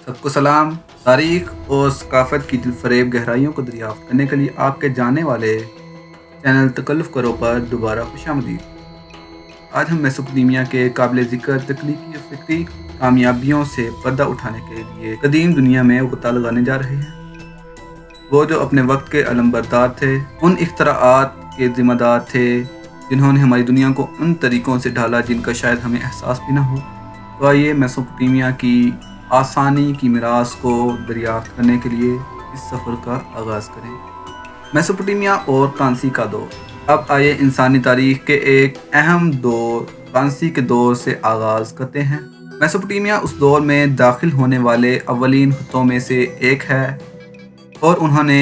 सबको सलाम। तारीख और सकाफत की दिलफरेब गहराइयों को दरियाफ्त करने के लिए आपके जाने वाले चैनल तकल्लुफ़ करो पर दोबारा खुशामदीद। आज हम मेसोपोटामिया के काबिल ज़िक्र तकनीकी और फ़िक्री कामयाबियों से पर्दा उठाने के लिए कदीम दुनिया में गोता लगाने जा रहे हैं। वो जो अपने वक्त के अलमबरदार थे, उन इख्तराआत के ज़िम्मेदार थे जिन्होंने हमारी दुनिया को उन तरीक़ों से ढाला जिनका शायद हमें एहसास भी ना हो। तो आइए मेसोपोटामिया की आसानी की मीरास को दरियाफ्त करने के लिए इस सफ़र का आगाज़ करें। मेसोपोटामिया और कांसी का दौर। अब आइए इंसानी तारीख के एक अहम दौर कांसी के दौर से आगाज़ करते हैं। मेसोपोटामिया उस दौर में दाखिल होने वाले अव्वलीन ख़ुत्तों में से एक है और उन्होंने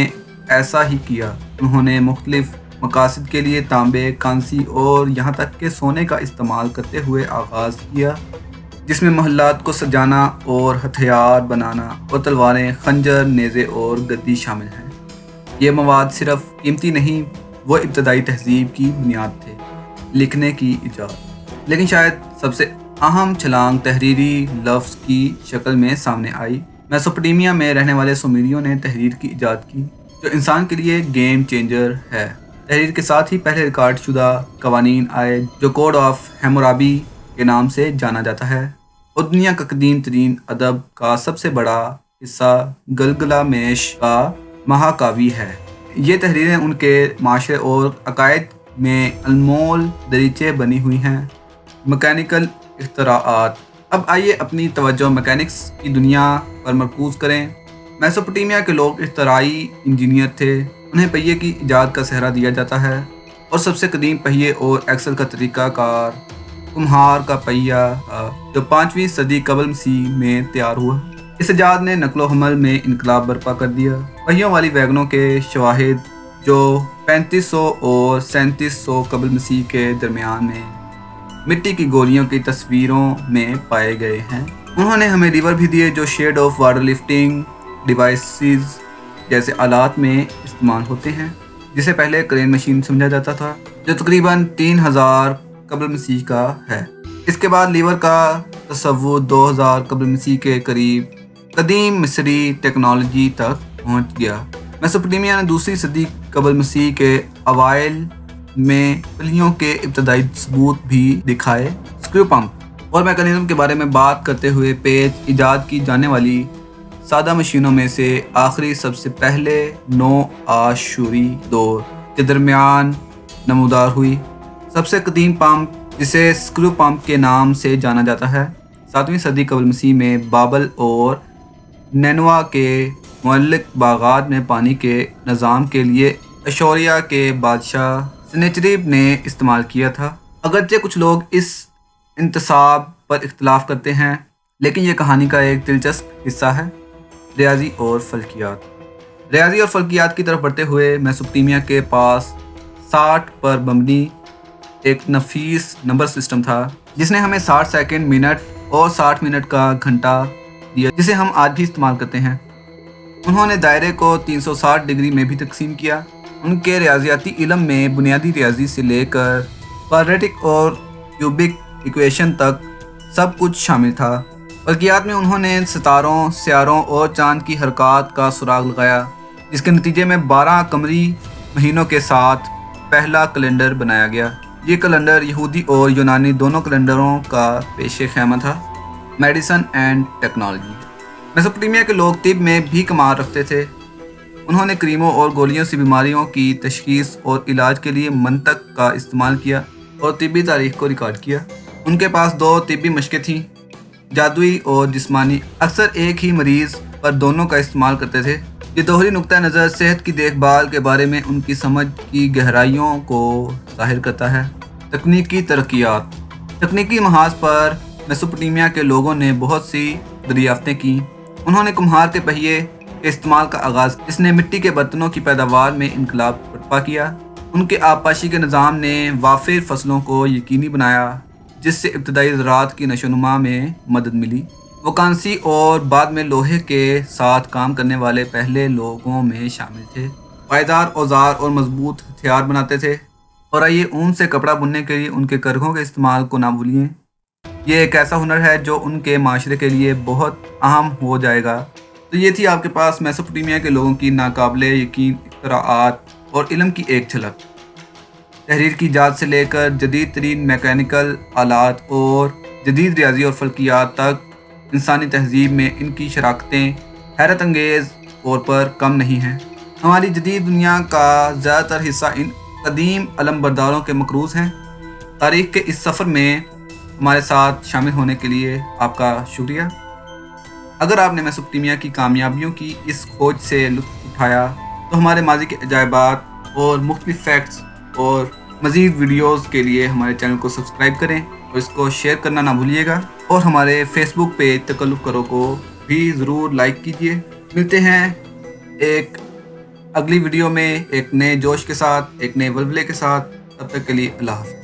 ऐसा ही किया। उन्होंने मुख्तलिफ मकासद के लिए तांबे, कांसी और यहाँ तक के सोने का इस्तेमाल करते हुए आगाज़ किया, जिसमें महल्लात को सजाना और हथियार बनाना और तलवारें, खंजर, नेज़े और गद्दी शामिल हैं। ये मवाद सिर्फ कीमती नहीं, वो इब्तदाई तहज़ीब की बुनियाद थे। लिखने की इजाज़त, लेकिन शायद सबसे अहम छलांग तहरीरी लफ्ज़ की शक्ल में सामने आई। मेसोपोटामिया में रहने वाले सुमेरियों ने तहरीर की इजाद की, जो इंसान के लिए गेम चेंजर है। तहरीर के साथ ही पहले रिकॉर्ड शुदा कवानीन आए, जो कोड ऑफ हैम्मुराबी के नाम से जाना जाता है और दुनिया का कदीम तरीन अदब का सबसे बड़ा हिस्सा गिलगामेश का महाकाव्य है। ये तहरीरें उनके माशरे और अकायद में अनमोल दरीचे बनी हुई हैं। मैकेनिकल इख्तराआत। अब आइए अपनी तवज्जो मैकेनिक्स की दुनिया पर मरकूज़ करें। मेसोपोटामिया के लोग इख्तराई इंजीनियर थे। उन्हें पहिए की इजाद का सेहरा दिया जाता है और सबसे कदीम पहिए और एक्सल का तरीक़ाकार कुम्हार का पहिया जो 5वीं सदी कबल मसीह में तैयार हुआ। इस इजाद ने नकलो हमल में इनकलाब बर्पा कर दिया। पहियों वाली वैगनों के शवाहिद जो 3500 और 3700 कबल मसीह के दरमियान में मिट्टी की गोलियों की तस्वीरों में पाए गए हैं। उन्होंने हमें रिवर भी दिए जो shade of water lifting devices जैसे आलात में इस्तेमाल होते हैं, जिसे पहले क्रेन मशीन समझा जाता था, जो तकरीबन 3000 कबल मसीह का है। इसके बाद लीवर का तसव्वुर 2000 कबल मसीह के करीब कदीम मिस्री टेक्नोलॉजी तक पहुंच गया। मेसोपोटामिया ने 2री सदी कबल मसीह के अवाइल में पलियों के इब्तदाई सबूत भी दिखाए। स्क्रू पंप और मैकेनिज्म के बारे में बात करते हुए पेज इजाद की जाने वाली सादा मशीनों में से आखिरी सबसे पहले 9 आशूरी दौर के दरमियान नमूदार हुई। सबसे कदीम पंप, जिसे स्क्रू पंप के नाम से जाना जाता है, 7वीं सदी कबल मसीह में बाबल और नैनवा के मुअल्लिक बागात में पानी के निज़ाम के लिए अशोरिया के बादशाह सनेचरीब ने इस्तेमाल किया था। अगरचे कुछ लोग इस इंतसाब पर इख्तलाफ करते हैं, लेकिन यह कहानी का एक दिलचस्प हिस्सा है। रियाजी और फल्कियात। रियाजी और फल्कियात की तरफ बढ़ते हुए मेसोपोटामिया के पास 60 पर मबनी एक नफीस नंबर सिस्टम था, जिसने हमें 60 सेकंड, मिनट और 60 मिनट का घंटा दिया, जिसे हम आज भी इस्तेमाल करते हैं। उन्होंने दायरे को 360 डिग्री में भी तकसीम किया। उनके रियाजियाती इल्म में बुनियादी रियाजी से लेकर क्वाड्रेटिक और क्यूबिक इक्वेशन तक सब कुछ शामिल था। फल्कियात में उन्होंने सितारों, सियारों और चांद की हरकत का सुराग लगाया, जिसके नतीजे में 12 कमरी महीनों के साथ पहला कैलेंडर बनाया गया। ये कैलेंडर यहूदी और यूनानी दोनों कैलेंडरों का पेशे खैमा था। Medicine and technology. मेसोपोटामिया के लोग तिब में भी कमाल रखते थे। उन्होंने क्रीमों और गोलियों से बीमारियों की तशखीस और इलाज के लिए मंतक का इस्तेमाल किया और तिब्बी तारीख को रिकॉर्ड किया। उनके पास 2 तिब्बी मशकें थीं, जादुई और जिस्मानी। अक्सर एक ही मरीज़ पर दोनों का इस्तेमाल करते थे। ये दोहरी नुक्ता नज़र सेहत की देखभाल के बारे में उनकी समझ की गहराइयों को ज़ाहिर करता है। तकनीकी तरक्कियात। तकनीकी महाज पर मेसोपोटामिया के लोगों ने बहुत सी दरियाफ्तें की। उन्होंने कुम्हार के पहिए के इस्तेमाल का आगाज़, इसने मिट्टी के बर्तनों की पैदावार में इनकलाब बर्पा किया। उनके आबपाशी के निज़ाम ने वाफिर फसलों को यकीनी बनाया, जिससे इब्तदाई ज़राअत की नशोनुमा में मदद मिली। वो कांसी और बाद में लोहे के साथ काम करने वाले पहले लोगों में शामिल थे। पायदार औजार और मजबूत हथियार बनाते थे। और आइए ऊन से कपड़ा बुनने के लिए उनके करघों के इस्तेमाल को ना भूलिए। یہ ایک ایسا ہنر ہے جو ان کے معاشرے کے لیے بہت اہم ہو جائے گا۔ تو یہ تھی آپ کے پاس میسوپوٹیمیا کے لوگوں کی ناقابل یقین اختراعات اور علم کی ایک جھلک۔ تحریر کی ایجاد سے لے کر جدید ترین میکینیکل آلات اور جدید ریاضی اور فلکیات تک انسانی تہذیب میں ان کی شراکتیں حیرت انگیز طور پر کم نہیں ہیں۔ ہماری جدید دنیا کا زیادہ تر حصہ ان قدیم علم برداروں کے مقروض ہیں۔ تاریخ کے اس سفر میں ہمارے ساتھ شامل ہونے کے لیے آپ کا شکریہ۔ اگر آپ نے میسوپوٹیمیا کی کامیابیوں کی اس کھوج سے لطف اٹھایا تو ہمارے ماضی کے عجائبات اور مختلف فیکٹس اور مزید ویڈیوز کے لیے ہمارے چینل کو سبسکرائب کریں اور اس کو شیئر کرنا نہ بھولیے گا، اور ہمارے فیس بک پیج تکلف کرو کو بھی ضرور لائک کیجیے۔ ملتے ہیں ایک اگلی ویڈیو میں ایک نئے جوش کے ساتھ، ایک نئے ولولے کے ساتھ۔ تب تک کے لیے اللہ حافظ۔